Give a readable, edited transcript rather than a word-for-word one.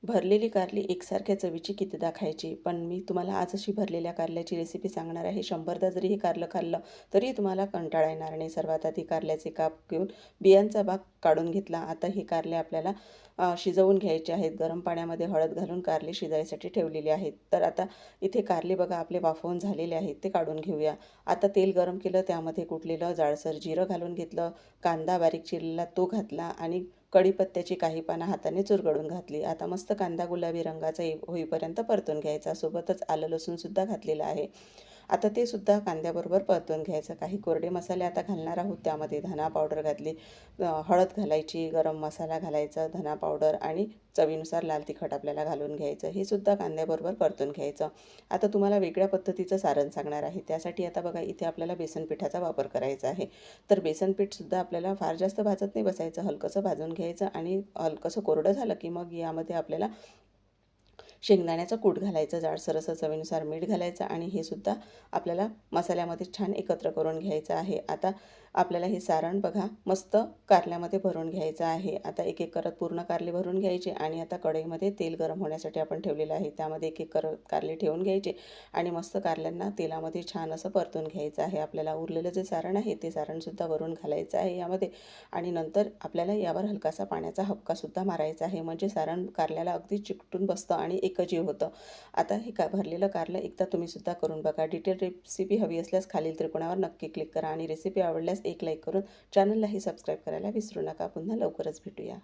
भरलेली कारली एकसारख्या चवीची कितीदा खायची. पण मी तुम्हाला आज अशी भरलेल्या कारल्याची रेसिपी सांगणार आहे. 100दा जरी हे कारलं खाल्लं तरी तुम्हाला कंटाळा येणार नाही. सर्वात आधी कारल्याचे काप घेऊन बियांचा भाग काढून घेतला. आता हे कारले आपल्याला शिजवून घ्यायचे आहेत. गरम पाण्यामध्ये हळद घालून कारले शिजायसाठी ठेवलेले आहेत. तर आता इथे कारले बघा आपले वाफवून झालेले आहेत, ते काढून घेऊया. आता तेल गरम केलं, त्यामध्ये कुटलेलं जाडसर जिरं घालून घेतलं, कांदा बारीक चिरलेला तो घातला आणि कढीपत्त्याची काही पानं हाताने चुरगडून घातली. आता मस्त कांदा गुलाबी रंगाचा होईपर्यंत परतून घ्यायचा. सोबतच आलं लसूणसुद्धा घातलेलं आहे. आता ते सुद्धा कांद्याबरोबर परतून घ्यायचं. काही कोरडे मसाले आता घालणार आहोत. त्यामध्ये धना पावडर घातली, हळद घालायची, गरम मसाला घालायचा, धना पावडर आणि चवीनुसार लाल तिखट आपल्याला घालून घ्यायचं. हे सुद्धा कांद्याबरोबर परतून घ्यायचं. आता तुम्हाला वेगळ्या पद्धतीचं सारण सांगणार आहे. त्यासाठी आता बघा इथे आपल्याला बेसन पिठाचा वापर करायचा आहे. तर बेसन पीठसुद्धा आपल्याला फार जास्त भाजत नाही बसायचं. हलकंसं भाजून घ्यायचं आणि हलकंसं कोरडं झालं की मग यामध्ये आपल्याला शेंगदाण्याचं कूट घालायचं, जाडसर असं चवीनुसार मीठ घालायचं आणि हे सुद्धा आपल्याला मसाल्यामध्ये छान एकत्र करून घ्यायचं आहे. आता आपल्याला हे सारण बघा मस्त कारल्यामध्ये भरून घ्यायचं आहे. आता एक एक करत पूर्ण कारले भरून घ्यायचे आणि आता कढईमध्ये तेल गरम होण्यासाठी आपण ठेवलेलं आहे, त्यामध्ये एक एक करत कारले ठेवून घ्यायचे आणि मस्त कारल्यांना तेलामध्ये छान असं परतून घ्यायचं आहे. आपल्याला उरलेलं जे सारण आहे ते सारणसुद्धा वरून घालायचं आहे यामध्ये आणि नंतर आपल्याला यावर हलकासा पाण्याचा हबकासुद्धा मारायचा आहे, म्हणजे सारण कारल्याला अगदी चिकटून बसतं आणि एकजीव होतं. आता हे भरलेलं कारलं एकदा तुम्ही सुद्धा करून बघा. डिटेल रेसिपी हवी असल्यास खालील त्रिकोणावर नक्की क्लिक करा आणि रेसिपी आवडल्यास एक लाईक करून चॅनललाही सबस्क्राईब करायला विसरू नका. पुन्हा लवकरच भेटूया.